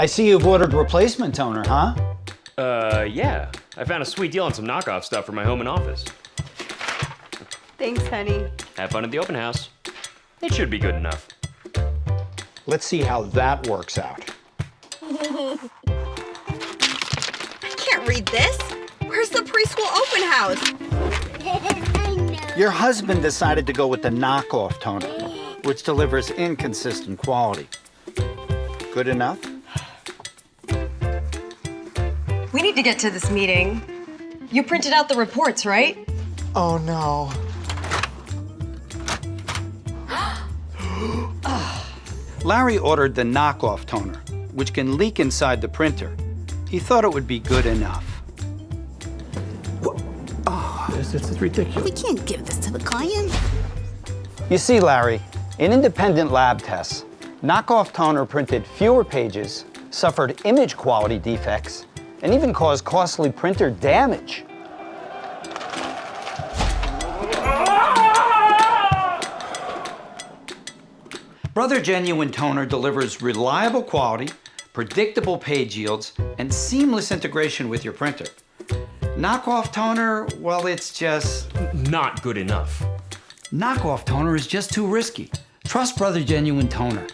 I see you've ordered replacement toner, huh? Yeah. I found a sweet deal on some knockoff stuff for my home and office. Thanks, honey. Have fun at the open house. It should be good enough. Let's see how that works out. I can't read this. Where's the preschool open house? Your husband decided to go with the knockoff toner, which delivers inconsistent quality. Good enough? We need to get to this meeting. You printed out the reports, right? Oh no. Larry ordered the knockoff toner, which can leak inside the printer. He thought it would be good enough. This is ridiculous. We can't give this to the client. You see, Larry, in independent lab tests, knockoff toner printed fewer pages, suffered image quality defects, and even caused costly printer damage. Brother Genuine Toner delivers reliable quality, predictable page yields, and seamless integration with your printer. Knockoff toner, well, it's just... Not good enough. Knockoff toner is just too risky. Trust Brother Genuine Toner.